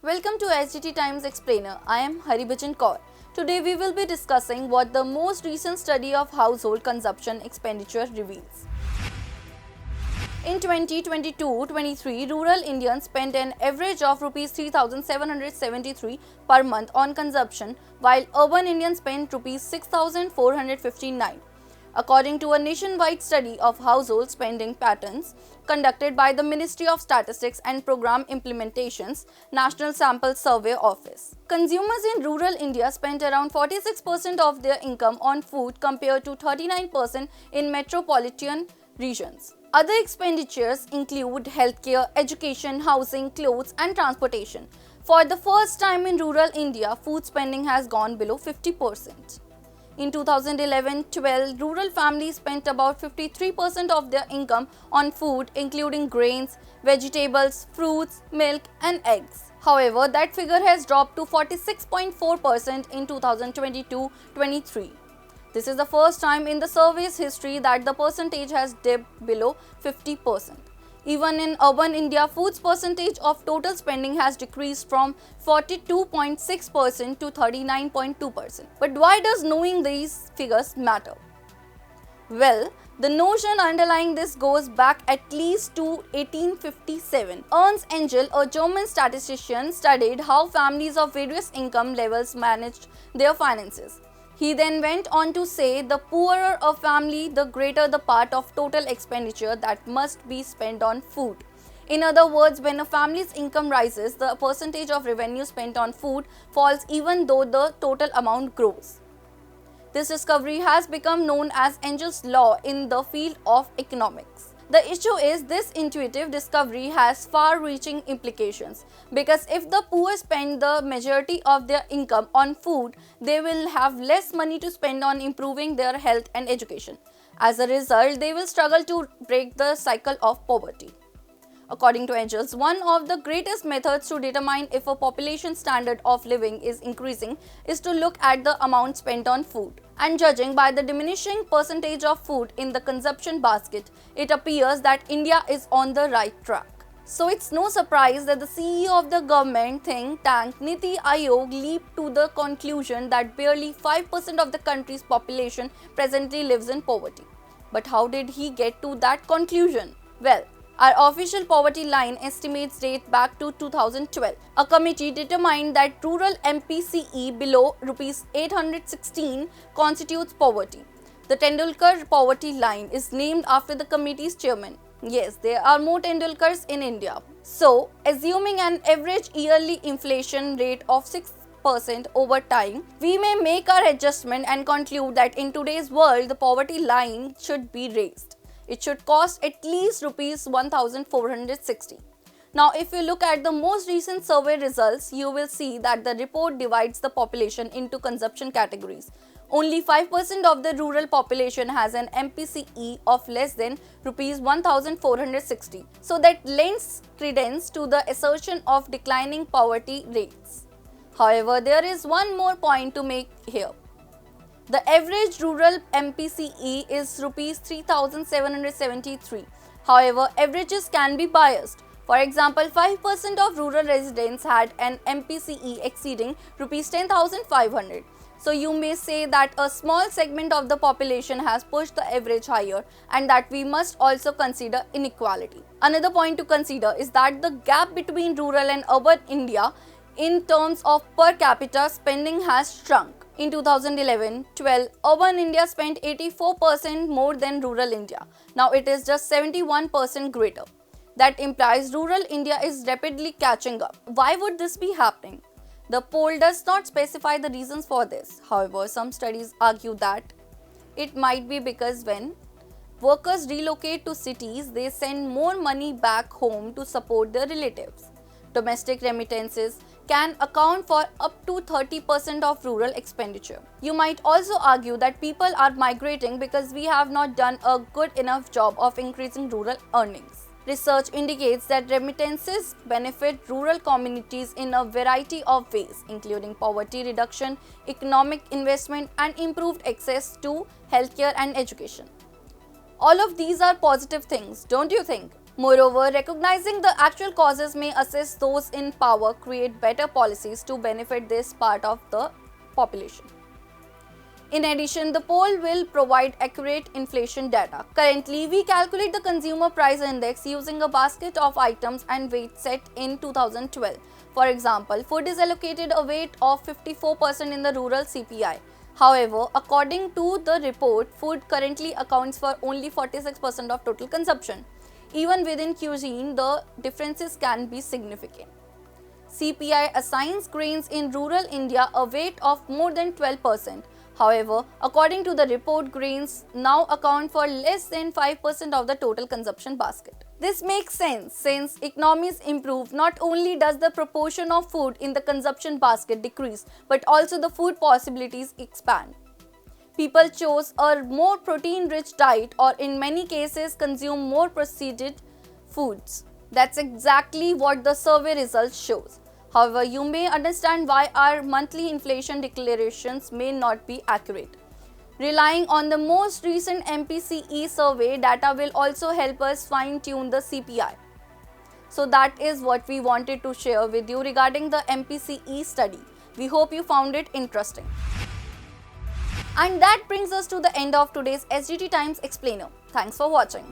Welcome to SGT Times Explainer. I am Haribhajan Kaur. Today we will be discussing what the most recent study of household consumption expenditure reveals. In 2022-23, rural Indians spent an average of Rs 3,773 per month on consumption, while urban Indians spent Rs 6,459. According to a nationwide study of household spending patterns conducted by the Ministry of Statistics and Program Implementation's National Sample Survey Office. Consumers in rural India spent around 46% of their income on food compared to 39% in metropolitan regions. Other expenditures include healthcare, education, housing, clothes, and transportation. For the first time in rural India, food spending has gone below 50%. In 2011-12, rural families spent about 53% of their income on food, including grains, vegetables, fruits, milk, and eggs. However, that figure has dropped to 46.4% in 2022-23. This is the first time in the survey's history that the percentage has dipped below 50%. Even in urban India, food's percentage of total spending has decreased from 42.6% to 39.2%. But why does knowing these figures matter? Well, the notion underlying this goes back at least to 1857. Ernst Engel, a German statistician, studied how families of various income levels managed their finances. He then went on to say the poorer a family, the greater the part of total expenditure that must be spent on food. In other words, when a family's income rises, the percentage of revenue spent on food falls even though the total amount grows. This discovery has become known as Engel's law in the field of economics. The issue is this intuitive discovery has far-reaching implications because if the poor spend the majority of their income on food, they will have less money to spend on improving their health and education. As a result, they will struggle to break the cycle of poverty. According to Engels, one of the greatest methods to determine if a population standard of living is increasing is to look at the amount spent on food. And judging by the diminishing percentage of food in the consumption basket, it appears that India is on the right track. So it's no surprise that the CEO of the government think tank Niti Aayog leaped to the conclusion that barely 5% of the country's population presently lives in poverty. But how did he get to that conclusion? Well, our official poverty line estimates date back to 2012. A committee determined that rural MPCE below Rs 816 constitutes poverty. The Tendulkar poverty line is named after the committee's chairman. Yes, there are more Tendulkars in India. So, assuming an average yearly inflation rate of 6% over time, we may make our adjustment and conclude that in today's world, the poverty line should be raised. It should cost at least Rs 1,460. Now, if you look at the most recent survey results, you will see that the report divides the population into consumption categories. Only 5% of the rural population has an MPCE of less than Rs 1,460. So that lends credence to the assertion of declining poverty rates. However, there is one more point to make here. The average rural MPCE is Rs 3,773. However, averages can be biased. For example, 5% of rural residents had an MPCE exceeding Rs 10,500. So you may say that a small segment of the population has pushed the average higher and that we must also consider inequality. Another point to consider is that the gap between rural and urban India in terms of per capita spending has shrunk. In 2011-12, urban India spent 84% more than rural India. Now it is just 71% greater. That implies rural India is rapidly catching up. Why would this be happening? The poll does not specify the reasons for this. However, some studies argue that it might be because when workers relocate to cities, they send more money back home to support their relatives. Domestic remittances can account for up to 30% of rural expenditure. You might also argue that people are migrating because we have not done a good enough job of increasing rural earnings. Research indicates that remittances benefit rural communities in a variety of ways, including poverty reduction, economic investment, and improved access to healthcare and education. All of these are positive things, don't you think? Moreover, recognizing the actual causes may assist those in power create better policies to benefit this part of the population. In addition, the poll will provide accurate inflation data. Currently, we calculate the consumer price index using a basket of items and weight set in 2012. For example, food is allocated a weight of 54% in the rural CPI. However, according to the report, food currently accounts for only 46% of total consumption. Even within cuisine, the differences can be significant. CPI assigns grains in rural India a weight of more than 12%. However, according to the report, grains now account for less than 5% of the total consumption basket. This makes sense since economies improve, not only does the proportion of food in the consumption basket decrease, but also the food possibilities expand. People chose a more protein-rich diet or in many cases consume more processed foods. That's exactly what the survey results shows. However, you may understand why our monthly inflation declarations may not be accurate. Relying on the most recent MPCE survey data will also help us fine-tune the CPI. So that is what we wanted to share with you regarding the MPCE study. We hope you found it interesting. And that brings us to the end of today's SGT Times Explainer. Thanks for watching.